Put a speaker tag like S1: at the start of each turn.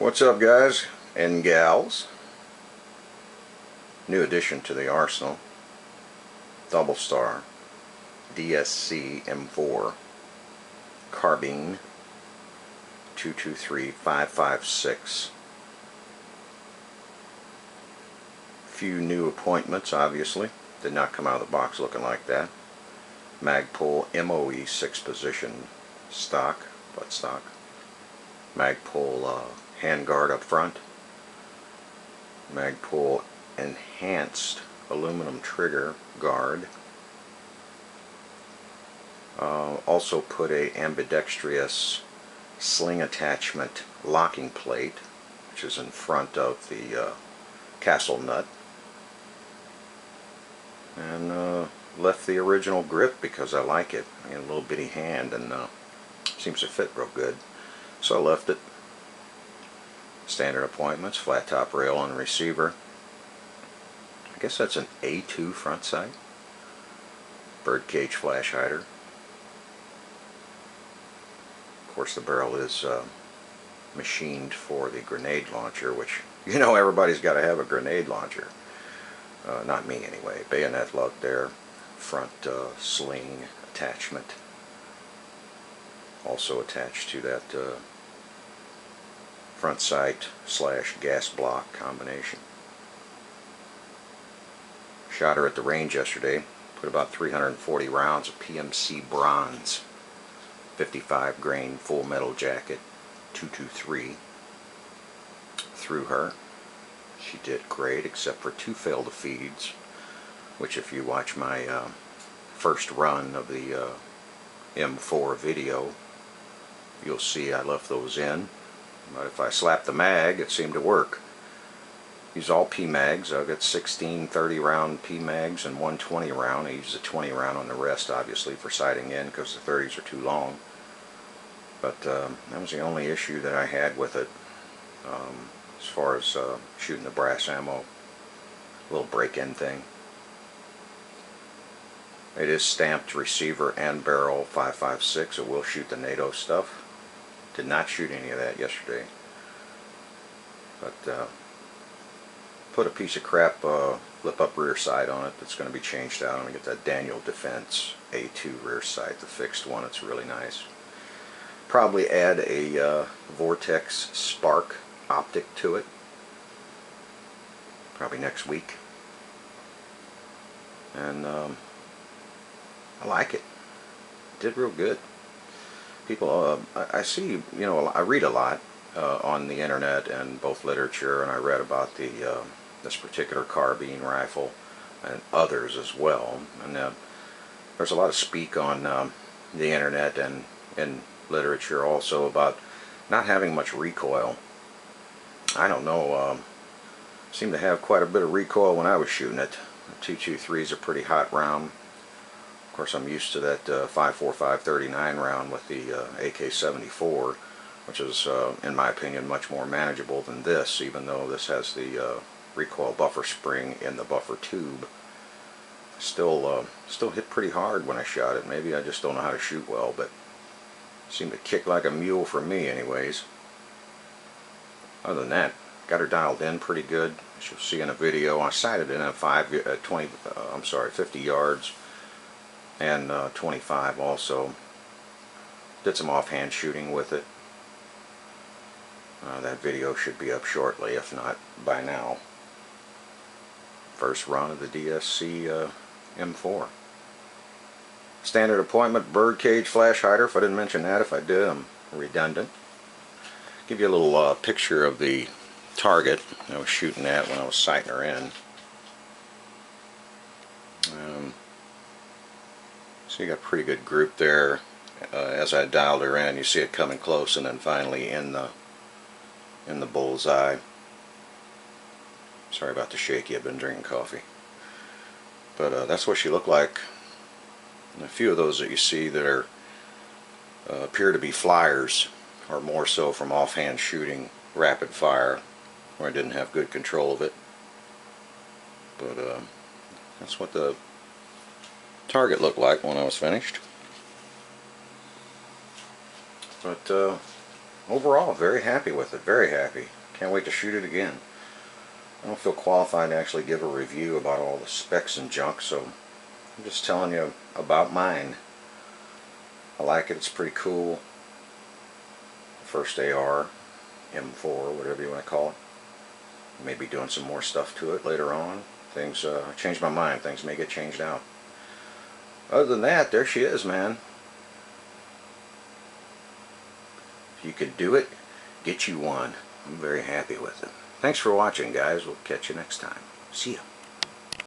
S1: What's up, guys and gals? New addition to the arsenal. Double star DSC M4 Carbine 223556. Few new appointments, obviously. Did not come out of the box looking like that. Magpul MOE 6 position stock, butt stock. Magpul handguard up front. Magpul enhanced aluminum trigger guard. Also put a ambidextrous sling attachment locking plate, which is in front of the castle nut, and left the original grip because I like it. I got a little bitty hand and seems to fit real good, so I left it. Standard appointments, flat top rail on the receiver. I guess that's an A2 front sight. Birdcage flash hider. Of course, the barrel is machined for the grenade launcher, which, you know, everybody's got to have a grenade launcher. Not me anyway. Bayonet lug there. Front sling attachment. Also attached to that front sight / gas block combination. Shot her at the range yesterday. Put about 340 rounds of PMC bronze. 55 grain full metal jacket 223 through her. She did great except for 2 failed feeds, which if you watch my first run of the M4 video, you'll see I left those in. But if I slap the mag, it seemed to work. Use all P-mags. I've got 16 30 round P-mags and 1 20 round. I use the 20 round on the rest, obviously, for sighting in because the 30s are too long. But that was the only issue that I had with it as far as shooting the brass ammo. Little break-in thing. It is stamped receiver and barrel 5.56. It will shoot the NATO stuff. Did not shoot any of that yesterday. But put a piece of crap flip up rear sight on it that's going to be changed out. I'm going to get that Daniel Defense A2 rear sight, the fixed one. It's really nice. Probably add a Vortex Spark optic to it. Probably next week. And I like it. Did real good. People, I see, you know, I read a lot on the internet and both literature, and I read about the this particular carbine rifle and others as well. And there's a lot of speak on the internet and in literature also about not having much recoil. I don't know. Seemed to have quite a bit of recoil when I was shooting it. The 223 is a pretty hot round. Of course, I'm used to that 5.45 39 round with the AK-74, which is, in my opinion, much more manageable than this, even though this has the recoil buffer spring in the buffer tube. Still hit pretty hard when I shot it. Maybe I just don't know how to shoot well, but it seemed to kick like a mule for me, anyways. Other than that, got her dialed in pretty good. As you'll see in a video, I sighted in at 50 yards. And 25 also. Did some offhand shooting with it. That video should be up shortly, if not by now. First run of the DSC M4. Standard appointment, birdcage flash hider. If I didn't mention that, if I did, I'm redundant. Give you a little picture of the target I was shooting at when I was sighting her in. So you got a pretty good group there. As I dialed her in, you see it coming close, and then finally in the bullseye. Sorry about the shaky. I've been drinking coffee. But that's what she looked like. And a few of those that you see that are appear to be flyers, or more so from offhand shooting, rapid fire, where I didn't have good control of it. But that's what the target looked like when I was finished. But overall, very happy with it. Very happy. Can't wait to shoot it again. I don't feel qualified to actually give a review about all the specs and junk, so I'm just telling you about mine. I like it. It's pretty cool. First AR, M4, whatever you want to call it. Maybe doing some more stuff to it later on. Things changed my mind. Things may get changed out. Other than that, there she is, man. If you could do it, get you one. I'm very happy with it. Thanks for watching, guys. We'll catch you next time. See ya.